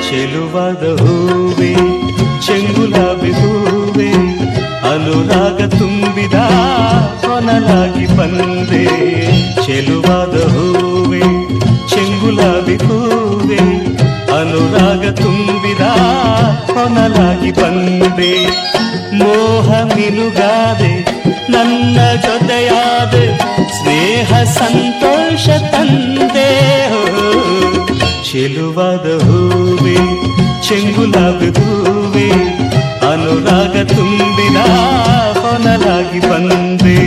ಚೆಲುವಾದ ಹೂವೆ ಚೆಂಗುಲಾಬಿ ಹೂವೆ ಅನುರಾಗ ತುಂಬಿದ ಹೊನಲಾಗಿ ಬಂದೆ. ಚೆಲುವಾದ ಹೂವೆ ಚೆಂಗುಲಾಬಿ ಹೂವೆ ಅನುರಾಗ ತುಂಬಿದ ಹೊನಲಾಗಿ ಬಂದೆ. ಮೋಹ ಮಿನುಗಾದೆ ನನ್ನ ಜೊತೆಯಾದೆ ಸ್ನೇಹ ಸಂತೋಷ ತಂದೆ. ಚೆಲುವಾದ ಹೂವೆ ಚೆಂಗುಲಾಬಿ ಹೂವೆ ಅನುರಾಗ ತುಂಬಿದ ಹೊನಲಾಗಿ ಬಂದೆ.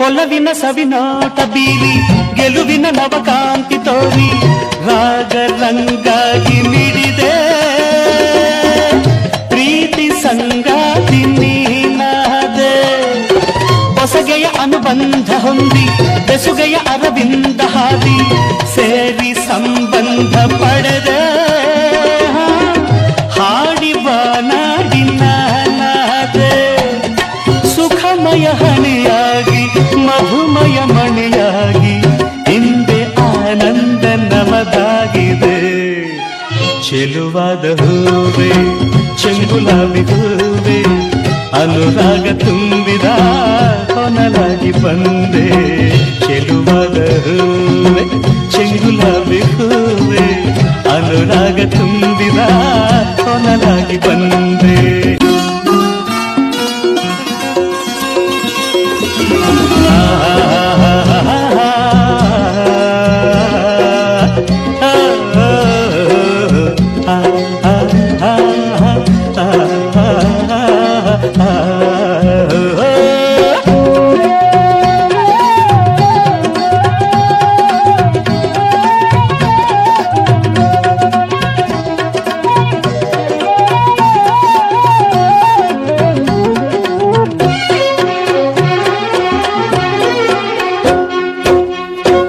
ಒಲವಿನ ಸವಿನೋಟ ಬೀರಿ ಗೆಲುವಿನ ನವಕಾಂತಿ ತೋರಿ ರಾಗ ರಂಗಾಗಿ ಮಿಡಿದೆ. ಪ್ರೀತಿ ಸಂಗಾತಿ ನೀನಾದೆ. ಹೊಸಗೆಯ ಅನುಬಂಧ ಹೊಂದಿ ಬೆಸುಗೆಯ ಅರವಿಂದ ಹಾದಿ ಸೇರಿ ಸಂಬಂಧ ಪಡೆದೆ. ಹಾಡಿ ಬಾನಾಡಿ ನಾನಾದೆ. ಸುಖಮಯ ಹಣಿಯಾಗಿ ಮಧುಮಯ ಮಣಿಯಾಗಿ ಹಿಂದೆ ಆನಂದ ನಮದಾಗಿದೆ. ಚೆಲುವಾದ ಹೂವೆ ಚೆಂಗುಲಾಬಿ ಹೂವೆ ಅನುರಾಗ ತುಂಬಿದ ಹೊನಲಾಗಿ ಬಂದೆ. ಚೆಲುವಾದ ಹೂವೆ ಚೆಂಗುಲಾಬಿ ಹೂವೆ ಅನುರಾಗ ತುಂಬಿದ ಹೊನಲಾಗಿ ಬಂದೆ.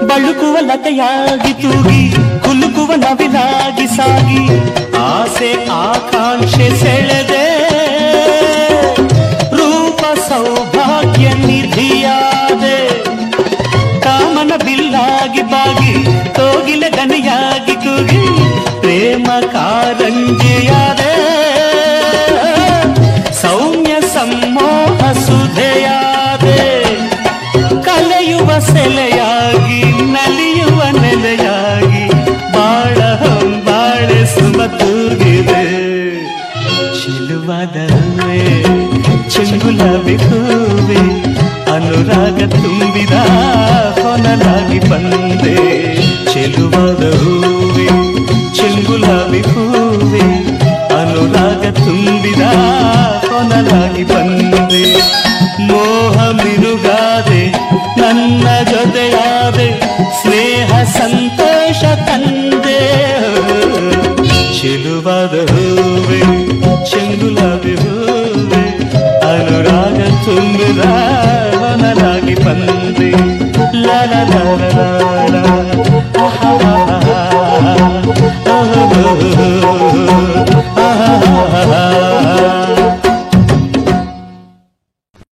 ಬಳುಕುವ ಲತೆಯಾಗಿ ತೂಗಿ ಕುಲುಕುವ ನವಿಲಾಗಿ ಸಾಗಿ ಆಸೆ ಆಕಾಂಕ್ಷೆ ಸೆಳೆದೆ. ರೂಪ ಸೌಭಾಗ್ಯ ನಿಧಿಯಾದೆ. ಕಾಮನ ಬಿಲ್ಲಾಗಿ ಬಾಗಿ ಕೋಗಿಲ ದನಿಯಾಗಿ ಕೂಗಿ ಪ್ರೇಮ ಕಾರಂಜಿಯಾದೆ. ಸೌಮ್ಯ ಸಮ್ಮೋಹ ಸುಧೆಯಾದೆ. ಕಲೆಯುವ ಸೆಲೆಯಾಗಿ ನಲಿಯುವ ನೆಲೆಯಾಗಿ ಬಾಳ ಬಾಳೆ ಸುಮತೂಗಿದೆ. ಚೆಲುವಾದ ಹೂವೆ ಚೆಂಗುಲಾಬಿ ಹೂವೆ ಅನುರಾಗ ತುಂಬಿದ ಹೊನಲಾಗಿ ಬಂದೆ. ಚೆಲುವಾದ ಹೂವೆ ಚೆಂಗುಲಾಬಿ ಹೂವೆ ಅನುರಾಗ ತುಂಬಿದ ಹೊನಲಾಗಿ ಬಂದೆ. ಮೋಹ ಮಿನುಗಾದೆ ನನ್ನ ಜೊತೆಯಾದೆ ಸ್ನೇಹ ಸಂತೋಷ ತಂದೆ. ಚೆಲುವಾದ ಹೂವೆ ಚೆಂಗುಲಾಬಿ ಹೂವೆ ಅನುರಾಗ ತುಂಬಿದ